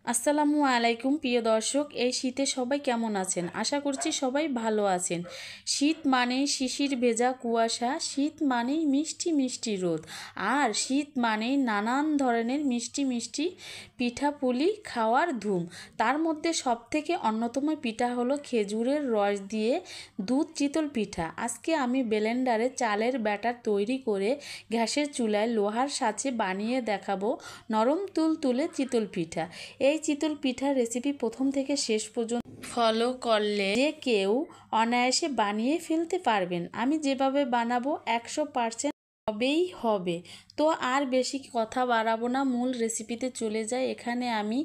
আসসালামু আলাইকুম প্রিয় দর্শক, এই শীতে সবাই কেমন আছেন? আশা করছি সবাই ভালো আছেন। শীত মানেই শিশির ভেজা কুয়াশা, শীত মানেই মিষ্টি মিষ্টি রোদ, আর শীত মানেই নানান ধরনের মিষ্টি মিষ্টি পিঠাপুলি খাওয়ার ধুম। তার মধ্যে সবথেকে অন্যতম পিঠা হলো খেজুরের রস দিয়ে দুধ চিতল পিঠা। আজকে আমি ব্লেন্ডারে চালের ব্যাটার তৈরি করে গ্যাসের চুলায় লোহার সাঁচে বানিয়ে দেখাবো নরম তুলতুলে চিতল পিঠা। এই চিতল পিঠার রেসিপি প্রথম থেকে শেষ পর্যন্ত ফলো করলে যে কেউ অনায়াসে বানিয়ে ফেলতে পারবেন। আমি যেভাবে বানাবো 100% হবেই হবে। তো আর বেশি কথা বাড়াবো না, মূল রেসিপিতে চলে যাই। এখানে আমি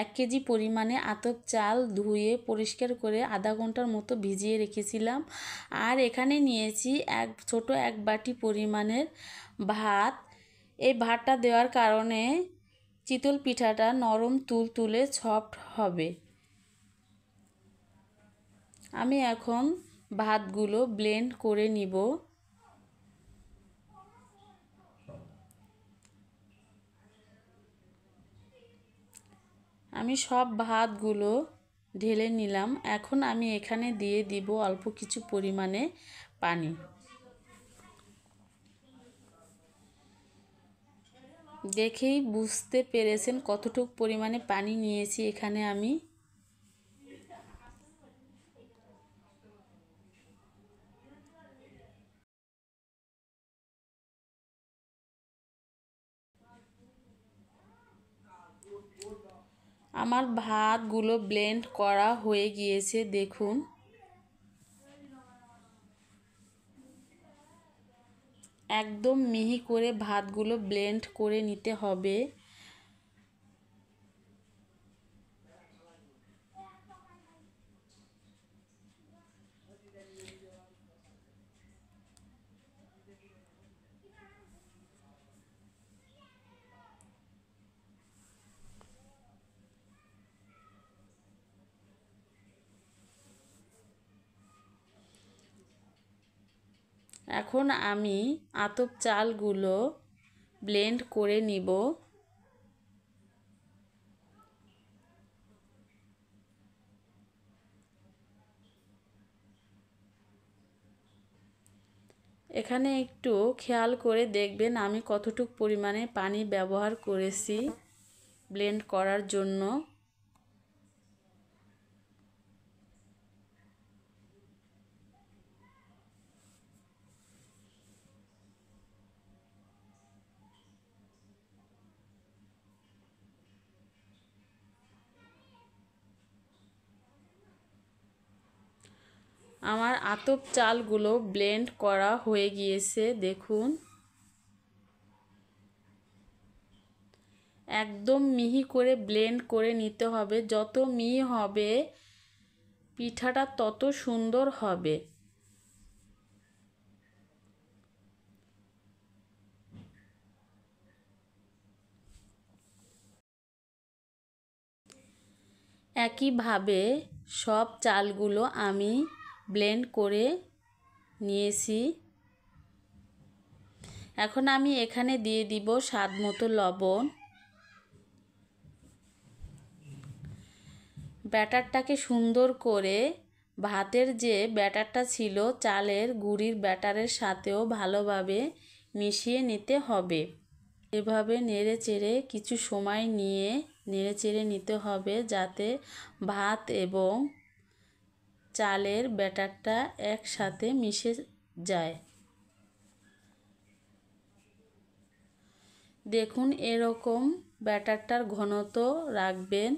1 কেজি পরিমাণে আতপ চাল ধুয়ে পরিষ্কার করে আধা ঘন্টার মতো ভিজিয়ে রেখেছিলাম। আর এখানে নিয়েছি ছোট এক বাটি পরিমাণের ভাত। এই ভাতটা দেওয়ার কারণে চিতল পিঠাটা নরম তুলতুলে সফট হবে। আমি এখন ভাতগুলো ব্লেন্ড করে নিব। আমি সব ভাতগুলো ঢেলে নিলাম। এখন আমি এখানে দিয়ে দিব অল্প কিছু পরিমাণে পানি। দেখেই বুঝতে পেরেছেন কতটুকু পরিমাণে পানি নিয়েছি এখানে আমি। আমার ভাতগুলো ব্লেন্ড করা হয়ে গিয়েছে, দেখুন। একদম মিহি করে ভাতগুলো ব্লেন্ড করে নিতে হবে। এখন আমি আতপ চালগুলো ব্লেন্ড করে নিব। এখানে একটু খেয়াল করে দেখবেন আমি কতটুকু পরিমাণে পানি ব্যবহার করেছি ব্লেন্ড করার জন্য। আমার আতপ চালগুলো ব্লেন্ড করা হয়ে গিয়েছে, দেখুন। একদম মিহি করে ব্লেন্ড করে নিতে হবে। যত মিহি হবে পিঠাটা তত সুন্দর হবে। একইভাবে সব চালগুলো আমি ব্লেন্ড করে নিয়েছি। এখন আমি এখানে দিয়ে দিব স্বাদ মতো লবণ। ব্যাটারটাকে সুন্দর করে ভাতের যে ব্যাটারটা ছিল চালের গুঁড়ির ব্যাটারের সাথেও ভালোভাবে মিশিয়ে নিতে হবে। এভাবে নেড়ে চেড়ে কিছু সময় নিয়ে নেড়ে চেড়ে নিতে হবে, যাতে ভাত এবং চালের ব্যাটারটা একসাথে মিশে যায়। দেখুন, এরকম ব্যাটারটার ঘনত্ব রাখবেন।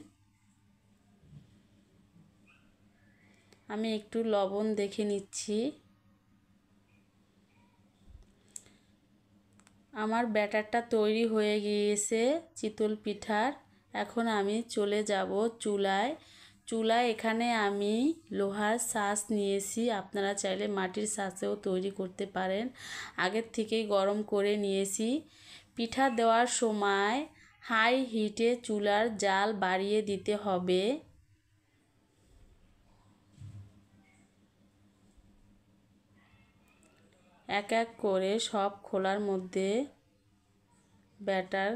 আমি একটু লবণ দেখে নিচ্ছি। আমার ব্যাটারটা তৈরি হয়ে গিয়েছে চিতল পিঠার। এখন আমি চলে যাব চুলায়। এখানে আমি লোহার ছাঁচ নিয়েছি, আপনারা চাইলে মাটির ছাঁচেও তৈরি করতে পারেন। আগের থেকেই গরম করে নিয়েছি। পিঠা দেওয়ার সময় হাই হিটে চুলার জাল বাড়িয়ে দিতে হবে। এক এক করে সব খোলার মধ্যে ব্যাটার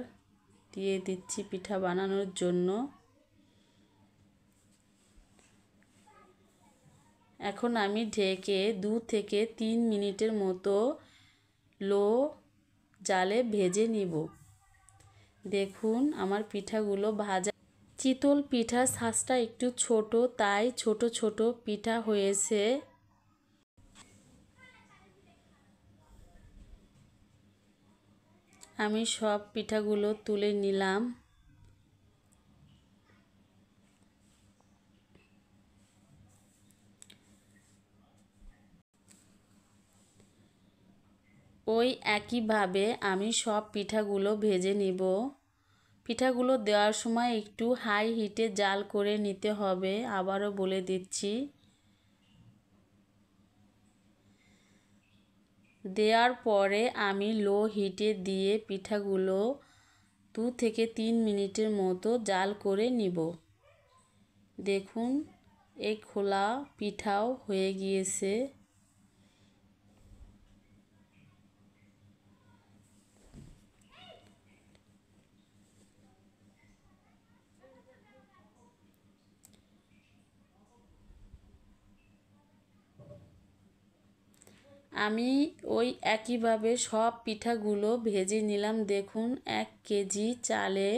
দিয়ে দিচ্ছি পিঠা বানানোর জন্য। এখন আমি ঢেকে 2 থেকে 3 মিনিটের মতো লো জালে ভেজে নিব। দেখুন আমার পিঠাগুলো ভাজা। চিতল পিঠার সাইজটা একটু ছোট, তাই ছোট ছোট পিঠা হয়েছে। আমি সব পিঠাগুলো তুলে নিলাম। ওই একইভাবে আমি সব পিঠাগুলো ভেজে নিব। পিঠাগুলো দেওয়ার সময় একটু হাই হিটে জাল করে নিতে হবে, আবারও বলে দিচ্ছি। দেওয়ার পরে আমি লো হিটে দিয়ে পিঠাগুলো 2 থেকে 3 মিনিটের মতো জাল করে নিব। দেখুন এই খোলা পিঠাও হয়ে গিয়েছে। আমি ওই একইভাবে সব পিঠাগুলো ভেজে নিলাম। দেখুন 1 কেজি চালে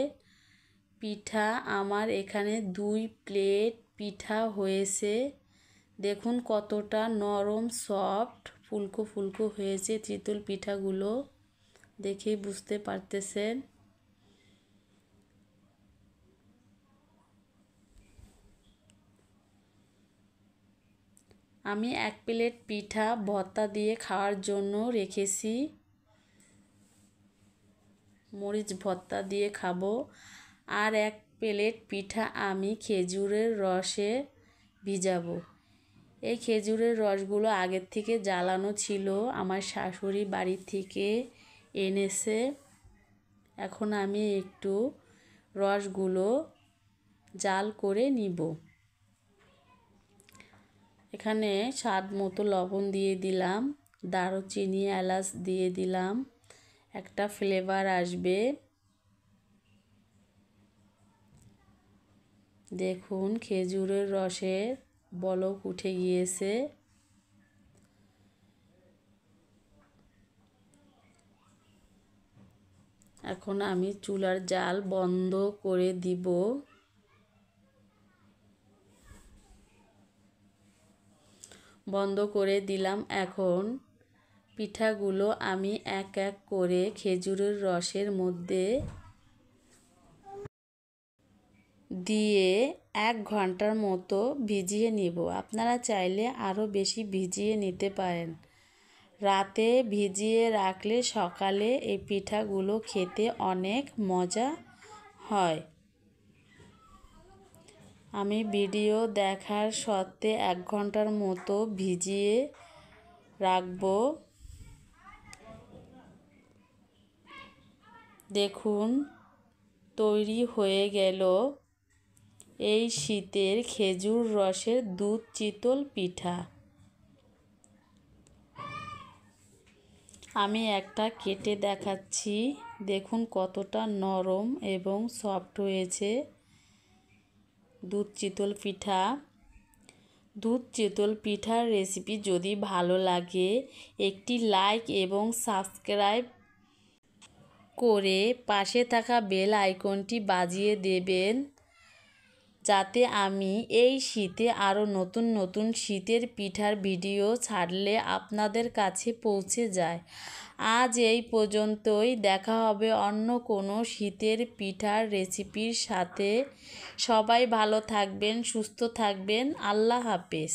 পিঠা আমার এখানে 2 প্লেট পিঠা হয়েছে। দেখুন কতটা নরম সফট ফুলকো ফুলকো হয়েছে চিতল পিঠাগুলো, দেখেই বুঝতে পারতেছেন। আমি 1 প্লেট পিঠা ভর্তা দিয়ে খাওয়ার জন্য রেখেছি, মরিচ ভর্তা দিয়ে খাবো। আর 1 প্লেট পিঠা আমি খেজুরের রসে ভিজাবো। এই খেজুরের রসগুলো আগের থেকে জ্বালানো ছিল, আমার শাশুড়ি বাড়ি থেকে এনেছে। এখন আমি একটু রসগুলো জাল করে নিব। এখানে স্বাদ মতো লবণ দিয়ে দিলাম, দারুচিনি এলাচ দিয়ে দিলাম, একটা ফ্লেভার আসবে। দেখুন খেজুরের রসের বলক উঠে গিয়েছে। এখন আমি চুলার জাল বন্ধ করে দিব। বন্ধ করে দিলাম। এখন পিঠাগুলো আমি এক এক করে খেজুরের রসের মধ্যে দিয়ে 1 ঘন্টার মতো ভিজিয়ে নিব। আপনারা চাইলে আরও বেশি ভিজিয়ে নিতে পারেন। রাতে ভিজিয়ে রাখলে সকালে এই পিঠাগুলো খেতে অনেক মজা হয়। আমি ভিডিও দেখার সত্ত্বে 1 ঘন্টার মতো ভিজিয়ে রাখবো। দেখুন তৈরি হয়ে গেল এই শীতের খেজুর রসের দুধ চিতল পিঠা। আমি একটা কেটে দেখাচ্ছি। দেখুন কতটা নরম এবং সফট হয়েছে দুধ চিতল পিঠা। দুধ চিতল পিঠার রেসিপি যদি ভালো লাগে একটি লাইক এবং সাবস্ক্রাইব করে পাশে থাকা বেল আইকনটি বাজিয়ে দেবেন, যাতে আমি এই শীতে আরও নতুন নতুন শীতের পিঠার ভিডিও ছাড়লে আপনাদের কাছে পৌঁছে যায়। আজ এই পর্যন্তই, দেখা হবে অন্য কোনো শীতের পিঠার রেসিপির সাথে। সবাই ভালো থাকবেন, সুস্থ থাকবেন। আল্লাহ হাফেজ।